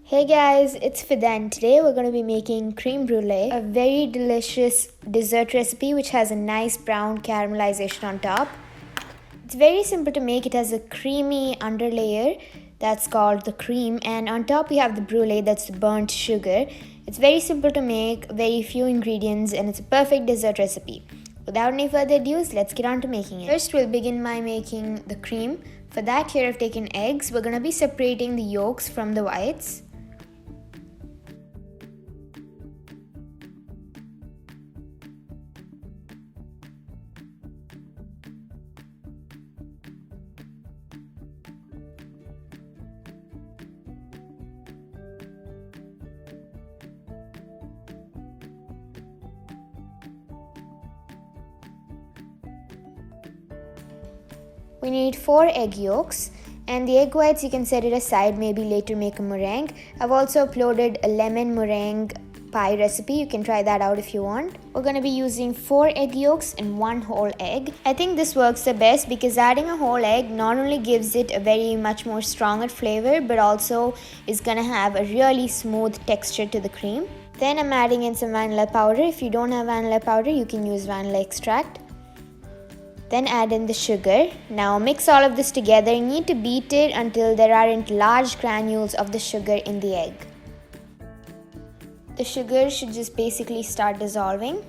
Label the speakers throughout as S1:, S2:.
S1: Hey guys, it's Fida and today we're going to be making creme brulee, a very delicious dessert recipe which has a nice brown caramelization on top. It's very simple to make. It has a creamy underlayer that's called the cream, and on top we have the brulee, that's the burnt sugar. It's very simple to make, very few ingredients, and it's a perfect dessert recipe. Without any further ado, let's get on to making it. First we'll begin by making the cream. For that, here I've taken eggs. We're going to be separating the yolks from the whites. We need 4 egg yolks, and the egg whites you can set it aside, maybe later make a meringue. I've also uploaded a lemon meringue pie recipe. You can try that out if you want. We're going to be using 4 egg yolks and 1 whole egg. I think this works the best because adding a whole egg not only gives it a very much more stronger flavor, but also is going to have a really smooth texture to the cream. Then I'm adding in some vanilla powder. If you don't have vanilla powder, you can use vanilla extract. Then add in the sugar. Now mix all of this together. You need to beat it until there aren't large granules of the sugar in the egg. The sugar should just basically start dissolving.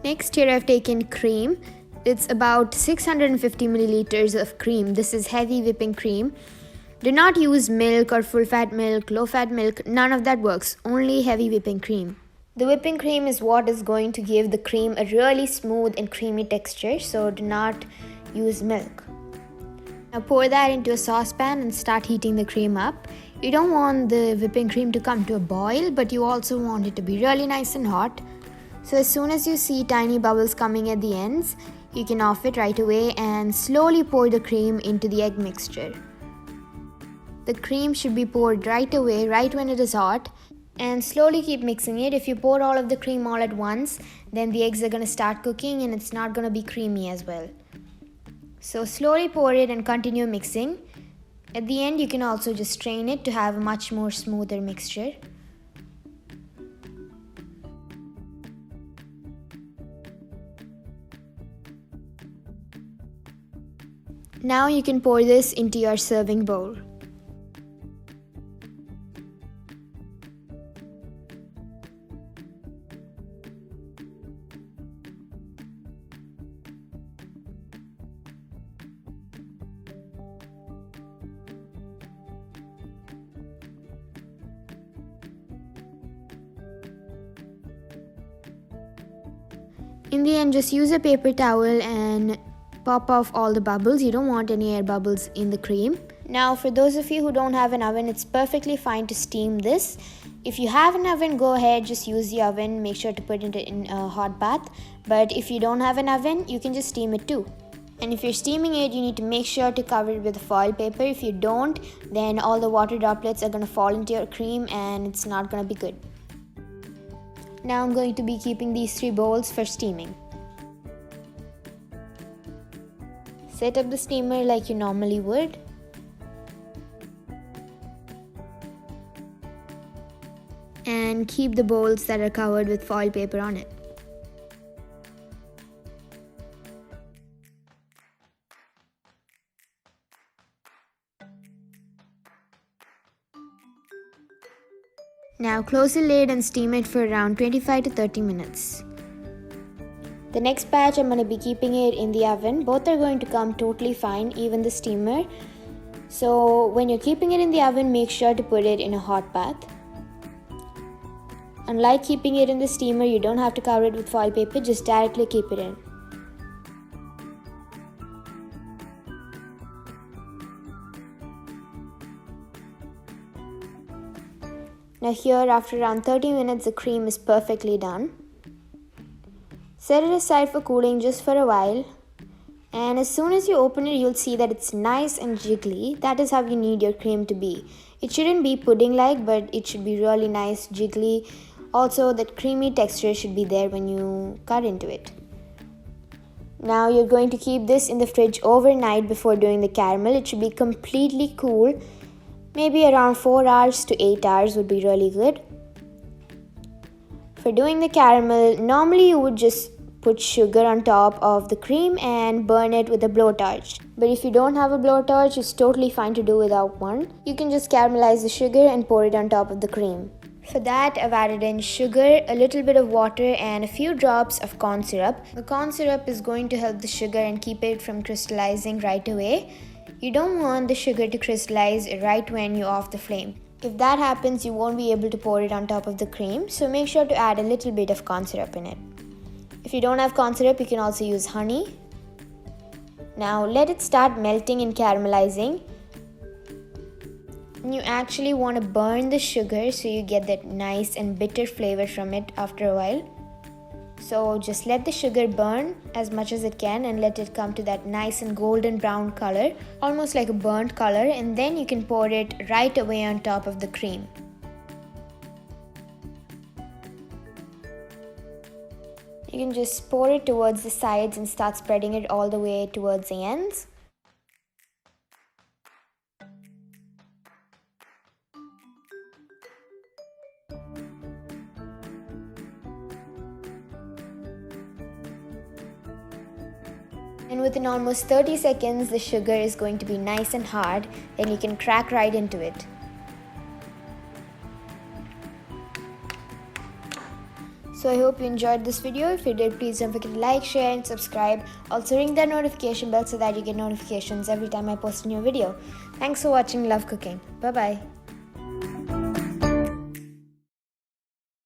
S1: Next, here I've taken cream. It's about 650 milliliters of cream. This is heavy whipping cream. Do not use milk or full fat milk, low fat milk, none of that works. Only heavy whipping cream. The whipping cream is what is going to give the cream a really smooth and creamy texture, so do not use milk. Now pour that into a saucepan and start heating the cream up. You don't want the whipping cream to come to a boil, but you also want it to be really nice and hot. So as soon as you see tiny bubbles coming at the ends, you can off it right away and slowly pour the cream into the egg mixture. The cream should be poured right away, right when it is hot. And slowly keep mixing it. If you pour all of the cream all at once, then the eggs are going to start cooking and it's not going to be creamy as well. So slowly pour it and continue mixing. At the end, you can also just strain it to have a much more smoother mixture. Now you can pour this into your serving bowl. In the end, just use a paper towel and pop off all the bubbles. You don't want any air bubbles in the cream. Now, for those of you who don't have an oven, it's perfectly fine to steam this. If you have an oven, go ahead, just use the oven. Make sure to put it in a hot bath. But if you don't have an oven, you can just steam it too. And if you're steaming it, you need to make sure to cover it with foil paper. If you don't, then all the water droplets are going to fall into your cream and it's not going to be good. Now I'm going to be keeping these 3 bowls for steaming. Set up the steamer like you normally would. And keep the bowls that are covered with foil paper on it. Now close the lid and steam it for around 25 to 30 minutes. The next batch, I'm going to be keeping it in the oven. Both are going to come totally fine, even the steamer. So when you're keeping it in the oven, make sure to put it in a hot bath. Unlike keeping it in the steamer, you don't have to cover it with foil paper, just directly keep it in. Now here, after around 30 minutes, the cream is perfectly done. Set it aside for cooling just for a while. And as soon as you open it, you'll see that it's nice and jiggly. That is how you need your cream to be. It shouldn't be pudding-like, but it should be really nice, jiggly. Also, that creamy texture should be there when you cut into it. Now you're going to keep this in the fridge overnight before doing the caramel. It should be completely cool. Maybe around 4 hours to 8 hours would be really good. For doing the caramel, normally you would just put sugar on top of the cream and burn it with a blowtorch. But if you don't have a blowtorch, it's totally fine to do without one. You can just caramelize the sugar and pour it on top of the cream. For that, I've added in sugar, a little bit of water and a few drops of corn syrup. The corn syrup is going to help the sugar and keep it from crystallizing right away. You don't want the sugar to crystallize right when you're off the flame. If that happens, you won't be able to pour it on top of the cream, so make sure to add a little bit of corn syrup in it. If you don't have corn syrup, you can also use honey. Now let it start melting and caramelizing. You actually want to burn the sugar so you get that nice and bitter flavor from it after a while. So just let the sugar burn as much as it can and let it come to that nice and golden brown color, almost like a burnt color, and then you can pour it right away on top of the cream. You can just pour it towards the sides and start spreading it all the way towards the ends. And within almost 30 seconds, the sugar is going to be nice and hard and you can crack right into it. So I hope you enjoyed this video. If you did, please don't forget to like, share and subscribe. Also ring that notification bell so that you get notifications every time I post a new video. Thanks for watching. Love cooking. Bye bye.